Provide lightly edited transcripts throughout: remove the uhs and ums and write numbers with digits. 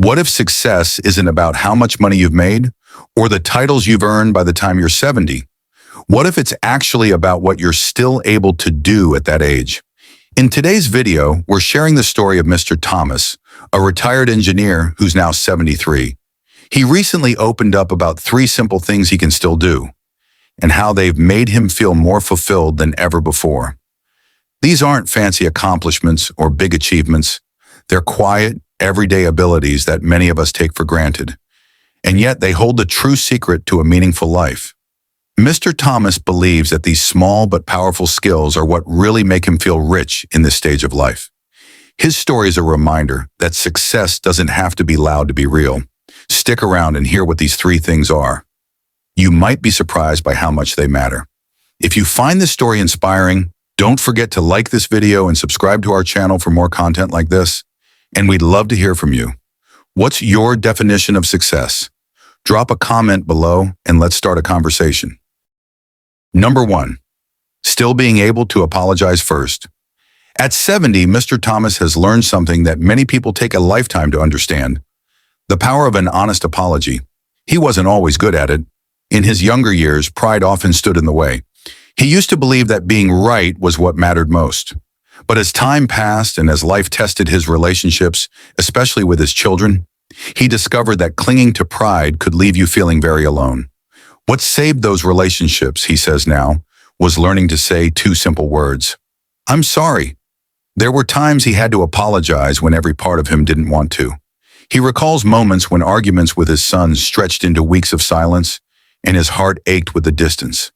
What if success isn't about how much money you've made or the titles you've earned by the time you're 70? What if it's actually about what you're still able to do at that age? In today's video, we're sharing the story of Mr. Thomas, a retired engineer who's now 73. He recently opened up about 3 simple things he can still do and how they've made him feel more fulfilled than ever before. These aren't fancy accomplishments or big achievements. They're quiet, everyday abilities that many of us take for granted. And yet they hold the true secret to a meaningful life. Mr. Thomas believes that these small but powerful skills are what really make him feel rich in this stage of life. His story is a reminder that success doesn't have to be loud to be real. Stick around and hear what these 3 things are. You might be surprised by how much they matter. If you find this story inspiring, don't forget to like this video and subscribe to our channel for more content like this. And we'd love to hear from you. What's your definition of success? Drop a comment below and let's start a conversation. Number 1, still being able to apologize first. At 70, Mr. Thomas has learned something that many people take a lifetime to understand: the power of an honest apology. He wasn't always good at it. In his younger years, pride often stood in the way. He used to believe that being right was what mattered most. But as time passed and as life tested his relationships, especially with his children, he discovered that clinging to pride could leave you feeling very alone. What saved those relationships, he says now, was learning to say 2 simple words: "I'm sorry." There were times he had to apologize when every part of him didn't want to. He recalls moments when arguments with his sons stretched into weeks of silence, and his heart ached with the distance.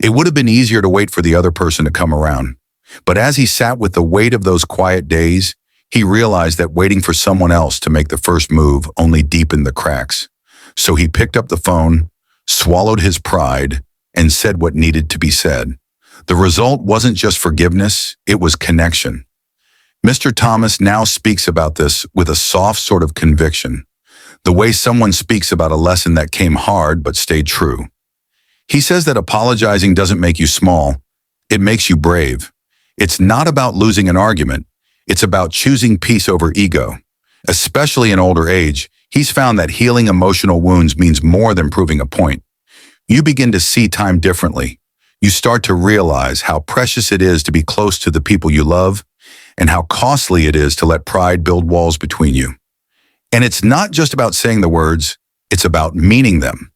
It would have been easier to wait for the other person to come around. But as he sat with the weight of those quiet days, he realized that waiting for someone else to make the first move only deepened the cracks. So he picked up the phone, swallowed his pride, and said what needed to be said. The result wasn't just forgiveness, it was connection. Mr. Thomas now speaks about this with a soft sort of conviction, the way someone speaks about a lesson that came hard but stayed true. He says that apologizing doesn't make you small, it makes you brave. It's not about losing an argument, it's about choosing peace over ego. Especially in older age, he's found that healing emotional wounds means more than proving a point. You begin to see time differently. You start to realize how precious it is to be close to the people you love and how costly it is to let pride build walls between you. And it's not just about saying the words, it's about meaning them.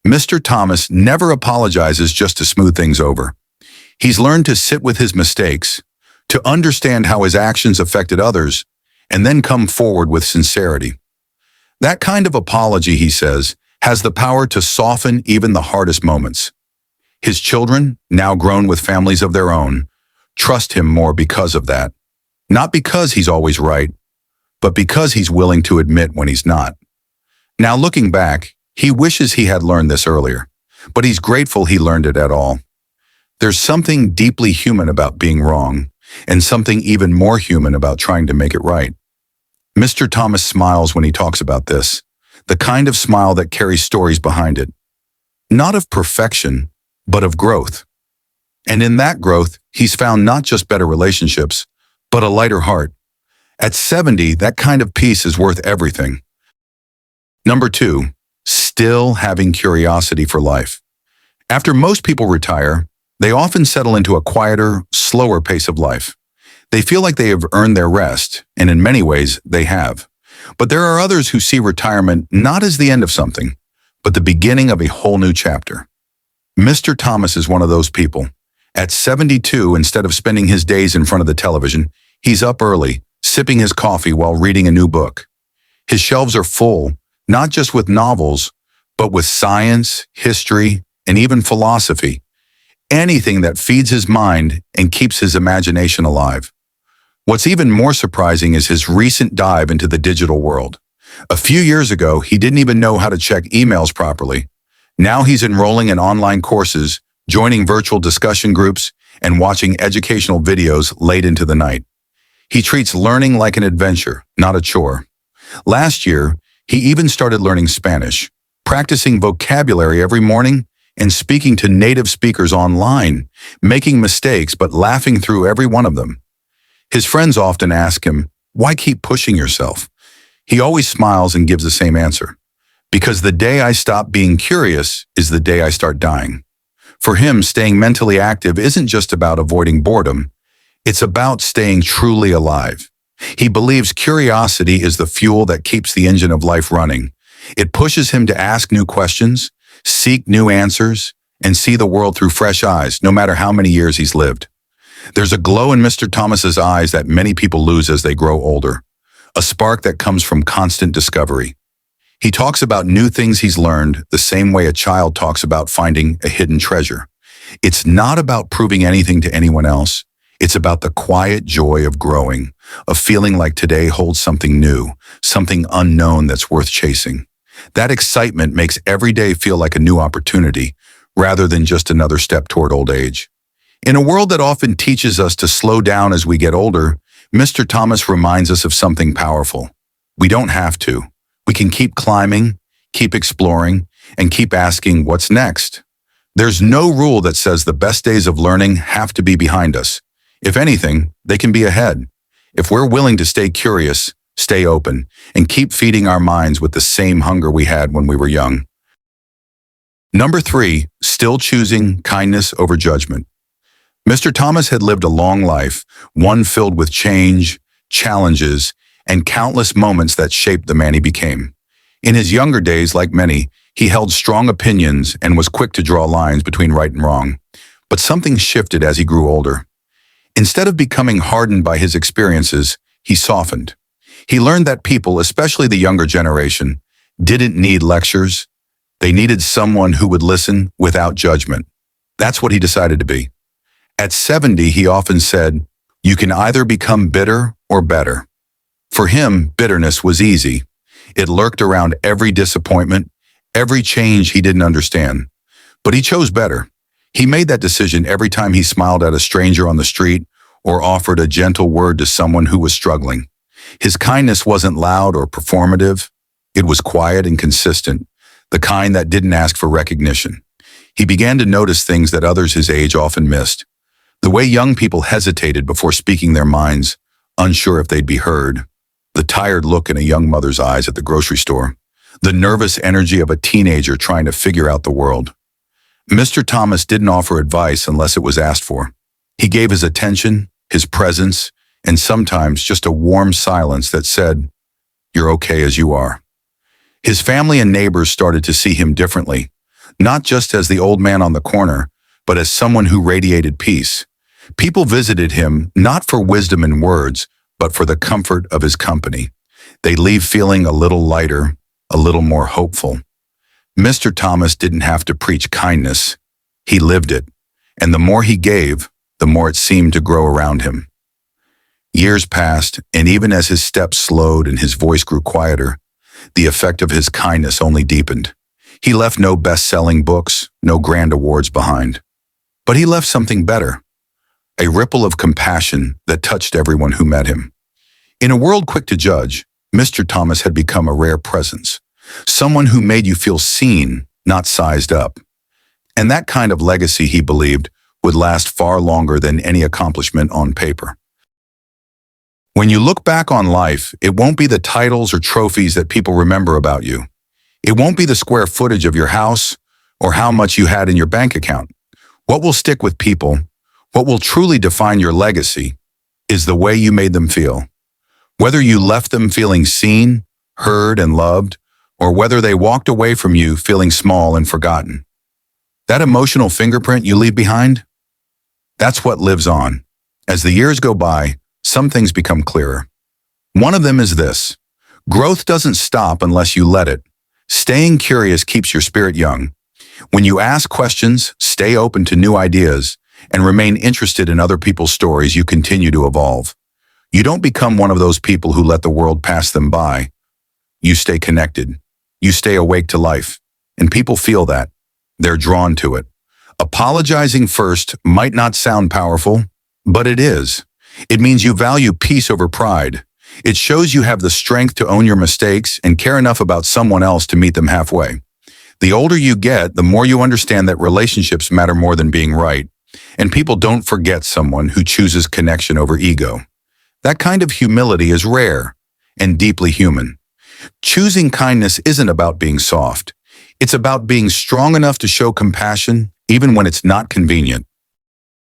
Mr. Thomas never apologizes just to smooth things over. He's learned to sit with his mistakes, to understand how his actions affected others, and then come forward with sincerity. That kind of apology, he says, has the power to soften even the hardest moments. His children, now grown with families of their own, trust him more because of that. Not because he's always right, but because he's willing to admit when he's not. Now looking back, he wishes he had learned this earlier, but he's grateful he learned it at all. There's something deeply human about being wrong, and something even more human about trying to make it right. Mr. Thomas smiles when he talks about this, the kind of smile that carries stories behind it. Not of perfection, but of growth. And in that growth, he's found not just better relationships, but a lighter heart. At 70, that kind of peace is worth everything. Number 2, still having curiosity for life. After most people retire, they often settle into a quieter, slower pace of life. They feel like they have earned their rest, and in many ways, they have. But there are others who see retirement not as the end of something, but the beginning of a whole new chapter. Mr. Thomas is one of those people. At 72, instead of spending his days in front of the television, he's up early, sipping his coffee while reading a new book. His shelves are full, not just with novels, but with science, history, and even philosophy. Anything that feeds his mind and keeps his imagination alive. What's even more surprising is his recent dive into the digital world. A few years ago, he didn't even know how to check emails properly. Now he's enrolling in online courses, joining virtual discussion groups, and watching educational videos late into the night. He treats learning like an adventure, not a chore. Last year, he even started learning Spanish, practicing vocabulary every morning and speaking to native speakers online, making mistakes but laughing through every one of them. His friends often ask him, "Why keep pushing yourself?" He always smiles and gives the same answer. Because the day I stop being curious is the day I start dying. For him, staying mentally active isn't just about avoiding boredom. It's about staying truly alive. He believes curiosity is the fuel that keeps the engine of life running. It pushes him to ask new questions, seek new answers, and see the world through fresh eyes, no matter how many years he's lived. There's a glow in Mr. Thomas's eyes that many people lose as they grow older, a spark that comes from constant discovery. He talks about new things he's learned the same way a child talks about finding a hidden treasure. It's not about proving anything to anyone else. It's about the quiet joy of growing, of feeling like today holds something new, something unknown that's worth chasing. That excitement makes every day feel like a new opportunity, rather than just another step toward old age. In a world that often teaches us to slow down as we get older, Mr. Thomas reminds us of something powerful. We don't have to. We can keep climbing, keep exploring, and keep asking what's next. There's no rule that says the best days of learning have to be behind us. If anything, they can be ahead. If we're willing to stay curious, stay open, and keep feeding our minds with the same hunger we had when we were young. Number 3, still choosing kindness over judgment. Mr. Thomas had lived a long life, one filled with change, challenges, and countless moments that shaped the man he became. In his younger days, like many, he held strong opinions and was quick to draw lines between right and wrong. But something shifted as he grew older. Instead of becoming hardened by his experiences, he softened. He learned that people, especially the younger generation, didn't need lectures. They needed someone who would listen without judgment. That's what he decided to be. At 70, he often said, "You can either become bitter or better." For him, bitterness was easy. It lurked around every disappointment, every change he didn't understand. But he chose better. He made that decision every time he smiled at a stranger on the street or offered a gentle word to someone who was struggling. His kindness wasn't loud or performative. It was quiet and consistent, the kind that didn't ask for recognition. He began to notice things that others his age often missed. The way young people hesitated before speaking their minds, unsure if they'd be heard. The tired look in a young mother's eyes at the grocery store. The nervous energy of a teenager trying to figure out the world. Mr. Thomas didn't offer advice unless it was asked for. He gave his attention, his presence, and sometimes just a warm silence that said, "You're okay as you are." His family and neighbors started to see him differently, not just as the old man on the corner, but as someone who radiated peace. People visited him not for wisdom and words, but for the comfort of his company. They'd leave feeling a little lighter, a little more hopeful. Mr. Thomas didn't have to preach kindness. He lived it. And the more he gave, the more it seemed to grow around him. Years passed, and even as his steps slowed and his voice grew quieter, the effect of his kindness only deepened. He left no best-selling books, no grand awards behind. But he left something better. A ripple of compassion that touched everyone who met him. In a world quick to judge, Mr. Thomas had become a rare presence. Someone who made you feel seen, not sized up. And that kind of legacy, he believed, would last far longer than any accomplishment on paper. When you look back on life, it won't be the titles or trophies that people remember about you. It won't be the square footage of your house or how much you had in your bank account. What will stick with people, what will truly define your legacy, is the way you made them feel. Whether you left them feeling seen, heard, and loved, or whether they walked away from you feeling small and forgotten. That emotional fingerprint you leave behind, that's what lives on. As the years go by, some things become clearer. One of them is this: growth doesn't stop unless you let it. Staying curious keeps your spirit young. When you ask questions, stay open to new ideas, and remain interested in other people's stories, you continue to evolve. You don't become one of those people who let the world pass them by. You stay connected. You stay awake to life. And people feel that. They're drawn to it. Apologizing first might not sound powerful, but it is. It means you value peace over pride. It shows you have the strength to own your mistakes and care enough about someone else to meet them halfway. The older you get, the more you understand that relationships matter more than being right. And people don't forget someone who chooses connection over ego. That kind of humility is rare and deeply human. Choosing kindness isn't about being soft. It's about being strong enough to show compassion even when it's not convenient.